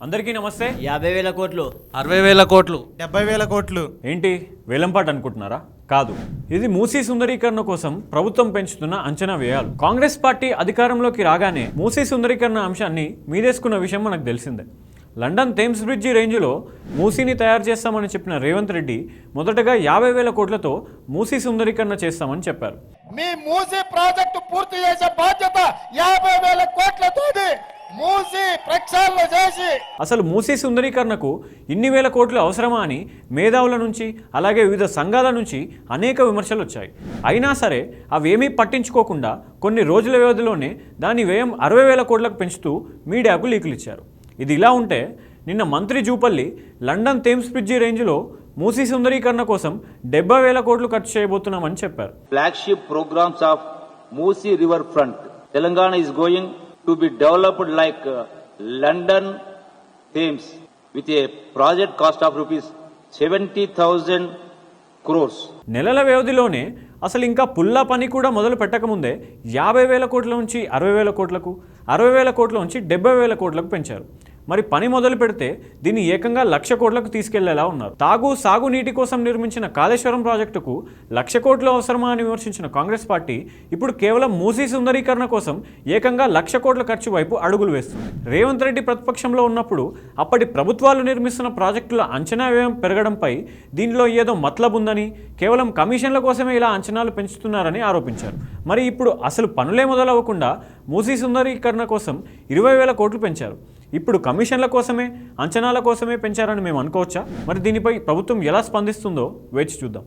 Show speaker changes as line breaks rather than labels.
అందరికీ నమస్తే.
50,000 కోట్లు,
60,000 కోట్లు,
70,000 కోట్లు.
ఏంటి వేలంపాట అనుకుంటున్నారా? కాదు, ఇది మూసీ సుందరీకరణ కోసం ప్రభుత్వం పెంచుతున్న అంచనా వ్యయాలు. కాంగ్రెస్ పార్టీ అధికారంలోకి రాగానే మూసీ సుందరీకరణ అంశాన్ని మీదేసుకున్న విషయం మనకు తెలిసిందే. లండన్ థేమ్స్ బ్రిడ్జి రేంజ్లో మూసీని తయారు చేస్తామని చెప్పిన రేవంత్ రెడ్డి మొదటగా 50,000 కోట్లతో మూసీ సుందరీకరణ చేస్తామని చెప్పారు.
మీ మూసీ ప్రాజెక్టు పూర్తి చేసే బాధ్యత 50,000 కోట్లతోటి మూసీ ప్రక్షాళన చేసి.
అసలు మూసీ సుందరీకరణకు ఇన్ని వేల కోట్లు అవసరమా అని మేధావుల నుంచి అలాగే వివిధ సంఘాల నుంచి అనేక విమర్శలు వచ్చాయి. అయినా సరే అవేమీ పట్టించుకోకుండా కొన్ని రోజుల వ్యవధిలోనే దాని వ్యయం 60,000 కోట్లకు పెంచుతూ మీడియాకు లీకులు ఇచ్చారు. ఇది ఇలా ఉంటే నిన్న మంత్రి జూపల్లి లండన్ థేమ్స్ బ్రిడ్జి రేంజ్లో మూసీ సుందరీకరణ కోసం 70,000 కోట్లు ఖర్చు చేయబోతున్నామని చెప్పారు.
Flagship programs of Musi river front Telangana is going to be developed like London Thames with a project cost of rupees 70,000 crores.
నెలల వ్యవధిలోనే అసలు ఇంకా పుల్లా పని కూడా మొదలు పెట్టకముందే 50,000 కోట్ల నుంచి 60,000 కోట్లకు, 60,000 కోట్ల నుంచి 70,000 కోట్లకు పెంచారు. మరి పని మొదలు పెడితే దీన్ని ఏకంగా 1,00,000 కోట్లకు తీసుకెళ్లేలా ఉన్నారు. సాగు నీటి కోసం నిర్మించిన కాళేశ్వరం ప్రాజెక్టుకు 1,00,000 కోట్లు అవసరమా అని విమర్శించిన కాంగ్రెస్ పార్టీ ఇప్పుడు కేవలం మూసీ సుందరీకరణ కోసం ఏకంగా 1,00,000 కోట్ల ఖర్చు వైపు అడుగులు వేస్తుంది. రేవంత్ రెడ్డి ప్రతిపక్షంలో ఉన్నప్పుడు అప్పటి ప్రభుత్వాలు నిర్మిస్తున్న ప్రాజెక్టుల అంచనా వ్యయం పెరగడంపై దీనిలో ఏదో మతలబ్ ఉందని, కేవలం కమిషన్ల కోసమే ఇలా అంచనాలు పెంచుతున్నారని ఆరోపించారు. మరి ఇప్పుడు అసలు పనులే మొదలవ్వకుండా మూసీ సుందరీకరణ కోసం 20,000 కోట్లు పెంచారు. ఇప్పుడు కమిషన్ల కోసమే, అంచనాల కోసమే పెంచారని మేము అనుకోవచ్చా? మరి దీనిపై ప్రభుత్వం ఎలా స్పందిస్తుందో వేచి చూద్దాం.